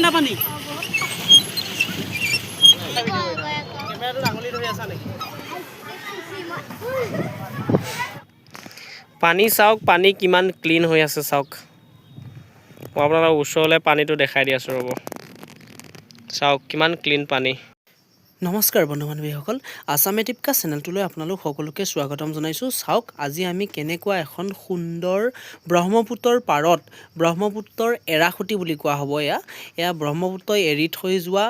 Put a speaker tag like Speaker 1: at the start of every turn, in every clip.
Speaker 1: ঠাণ্ডা পানী কেমেৰাটো ডাঙলি ধৰি আছা নেকি পানী চাওক পানী কিমান ক্লিন হৈ আছে চাওক মই আপোনালোকক ওচৰলৈ পানীটো দেখাই দি আছোঁ ৰ'ব চাওক কিমান ক্লিন পানী নমস্কাৰ বন্ধু বান্ধৱীসকল আসাম এটিপকা চেনেলটোলৈ আপোনালোক সকলোকে স্বাগতম জনাইছোঁ চাওক আজি আমি কেনেকুৱা এখন সুন্দৰ ব্ৰহ্মপুত্ৰৰ পাৰত ব্ৰহ্মপুত্ৰৰ এৰাখুটি বুলি কোৱা হ'ব এয়া ব্ৰহ্মপুত্ৰই এৰি থৈ যোৱা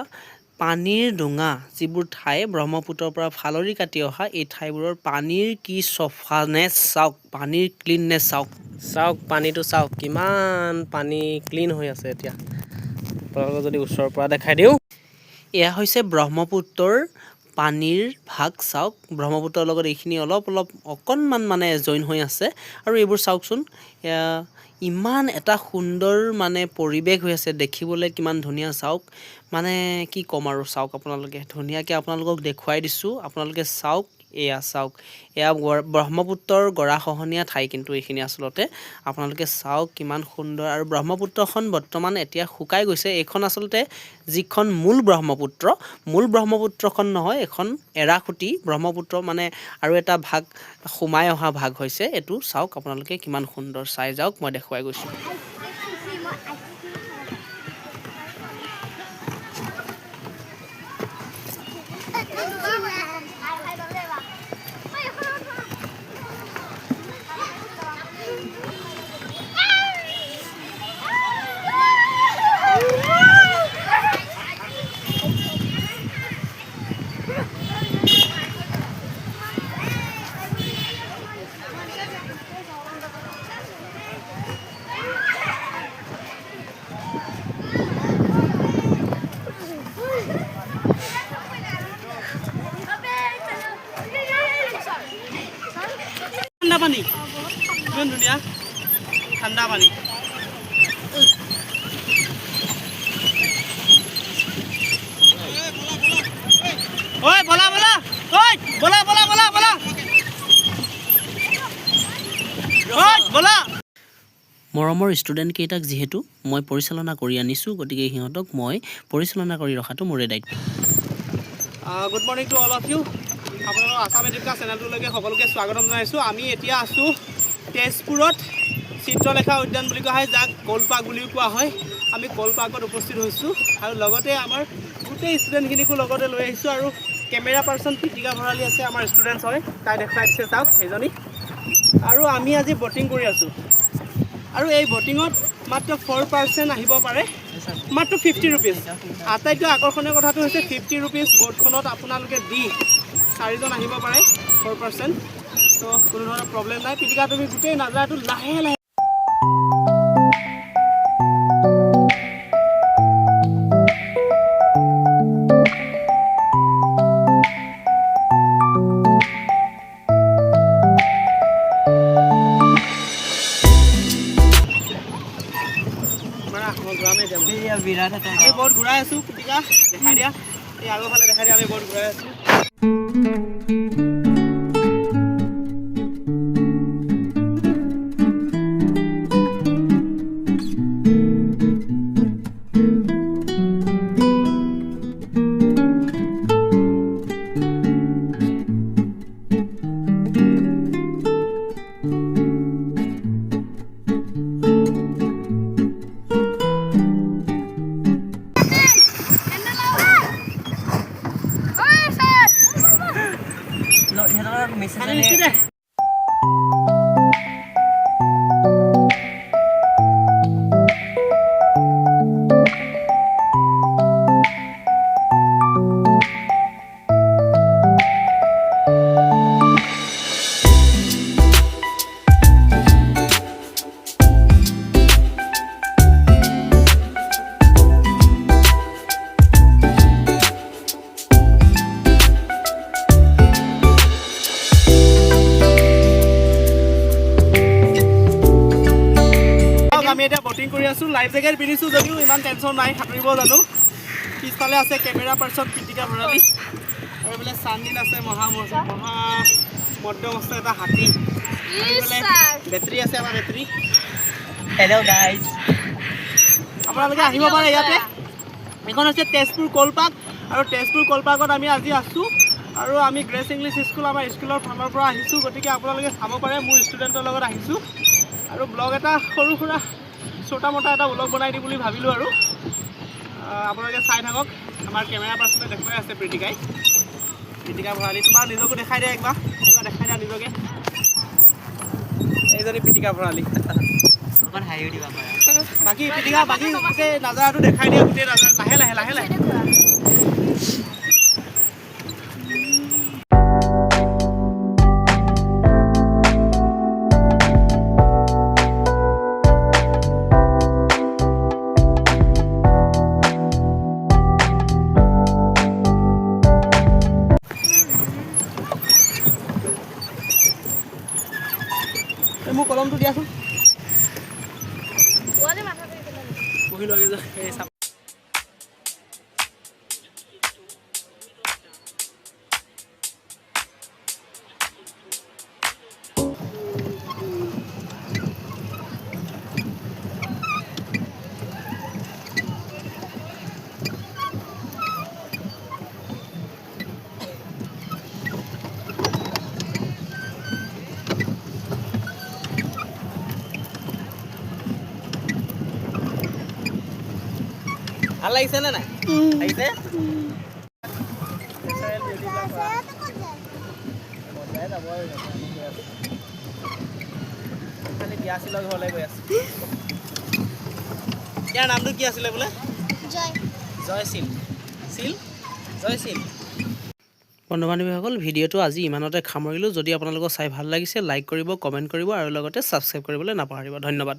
Speaker 1: পানীৰ ডোঙা যিবোৰ ঠাই ব্ৰহ্মপুত্ৰৰ পৰা ফালৰি কাটি অহা এই ঠাইবোৰৰ পানীৰ কি চফানেছ চাওক পানীৰ ক্লিননেছ চাওক পানীটো চাওক কিমান পানী ক্লিন হৈ আছে এতিয়া আপোনালোকক যদি ওচৰৰ পৰা দেখাই দিওঁ এয়া হৈছে ব্ৰহ্মপুত্ৰৰ পানীৰ ভাগ চাওক ব্ৰহ্মপুত্ৰৰ লগত এইখিনি অলপ অকণমান মানে জইন হৈ আছে আৰু এইবোৰ চাওকচোন এয়া ইমান এটা সুন্দৰ মানে পৰিৱেশ হৈ আছে দেখিবলৈ কিমান ধুনীয়া চাওক মানে কি ক'ম আৰু চাওক আপোনালোকে ধুনীয়াকৈ আপোনালোকক দেখুৱাই দিছোঁ আপোনালোকে চাওক এয়া চাওক এয়া ব্ৰহ্মপুত্ৰৰ গৰাখহনীয়া ঠাই কিন্তু এইখিনি আচলতে আপোনালোকে চাওক কিমান সুন্দৰ আৰু ব্ৰহ্মপুত্ৰখন বৰ্তমান এতিয়া শুকাই গৈছে এইখন আচলতে যিখন মূল ব্ৰহ্মপুত্ৰখন নহয় এখন এৰাখুটি ব্ৰহ্মপুত্ৰ মানে আৰু এটা ভাগ সোমাই অহা ভাগ হৈছে এইটো চাওক আপোনালোকে কিমান সুন্দৰ চাই যাওক মই দেখুৱাই গৈছোঁ ঠাণ্ডা পানী কিমান ধুনীয়া ঠাণ্ডা পানী ঐ বলা মৰমৰ ষ্টুডেণ্ট কেইটাক যিহেতু মই পৰিচালনা কৰি আনিছোঁ গতিকে সিহঁতক মই পৰিচালনা কৰি ৰখাটো মোৰে দায়িত্ব good morning to all of you আপোনালোকৰ আসাম এটিপকা চেনেলটোলৈকে সকলোকে স্বাগতম জনাইছোঁ আমি এতিয়া আছোঁ তেজপুৰত চিত্ৰলেখা উদ্যান বুলি কোৱা হয় যাক কলপাৰ্ক বুলিও কোৱা হয় আমি কলপাৰ্কত উপস্থিত হৈছোঁ আৰু লগতে আমাৰ গোটেই ষ্টুডেণ্টখিনিকো লগতে লৈ আহিছোঁ আৰু কেমেৰা পাৰ্চন পিতিকা ভৰালী আছে আমাৰ ষ্টুডেণ্টছ হয় তাই দেখাই দিছে চাওক এজনী আৰু আমি আজি বটিং কৰি আছোঁ আৰু এই বটিঙত মাত্ৰ 4% আহিব পাৰে মাত্ৰ 50 ৰুপিজ আটাইতকৈ আকৰ্ষণীয় কথাটো হৈছে 50 ৰুপিজ ব'ৰ্ডখনত আপোনালোকে দি 4জন আহিব পাৰে 4% তো কোনো ধৰণৰ প্ৰব্লেম নাই পিতিকা তুমি গোটেই নাজাৰাটো লাহে লাহে আমি বহুত ঘূৰাই আছোঁ পিতিকা দেখাই দিয়া এই আগৰফালে দেখাই দিয়া আমি বহুত ঘূৰাই আছোঁ মেছেজ আমি এটা বটিং কৰি আছোঁ লাইফ জেকেট পিন্ধিছোঁ যদিও ইমান টেনশ্যন নাই সাঁতুৰিব জানো পিছফালে আছে কেমেৰা পাৰ্চন পিতিকা ভৰালী আৰু এইফালে চান্দিন আছে মহা মধ্যমস্ত এটা হাতী বেটাৰী আছে আমাৰ বেটাৰী হেল্ল' গাইজ আপোনালোকে আহিব পাৰে ইয়াতে এখন হৈছে তেজপুৰ কলপাক আৰু তেজপুৰ কলপাকত আমি আজি আছোঁ আৰু আমি গ্ৰেছ ইংলিছ স্কুল আমাৰ স্কুলৰ ফালৰ পৰা আহিছোঁ গতিকে আপোনালোকে চাব পাৰে মোৰ ষ্টুডেণ্টৰ লগত আহিছোঁ আৰু ব্লগ এটা সৰু সুৰা ছোটা মোটা এটা ব্লগ বনাই দিম বুলি ভাবিলোঁ আৰু আপোনালোকে চাই থাকক আমাৰ কেমেৰা পাৰ্চনে দেখুৱাই আছে প্ৰীতিকা ভৰালী তোমাৰ নিজকো দেখাই দিয়া একবাৰ দেখাই দিয়া নিজকে এইজনী প্ৰীতিকা ভৰালী অকণ হাঁহিও দিবা বাকী প্ৰীতিকা বাকী গোটেই নাজাৰাটো দেখাই দিয়া গোটেই নাজাৰা লাহে লাহে মোৰ কলমটো দিয়াচোন বহি লোৱাগে যে ভাল লাগিছে নে নাই আহিছে খালি বিয়া আছিলে ঘৰলৈ গৈ আছে ইয়াৰ নামটো কি আছিলে বোলে জয়শীল বন্ধু বান্ধৱীসকল ভিডিঅ'টো আজি ইমানতে সামৰিলোঁ যদি আপোনালোকৰ চাই ভাল লাগিছে লাইক কৰিব কমেণ্ট কৰিব আৰু লগতে ছাবস্ক্ৰাইব কৰিবলৈ নাপাহৰিব ধন্যবাদ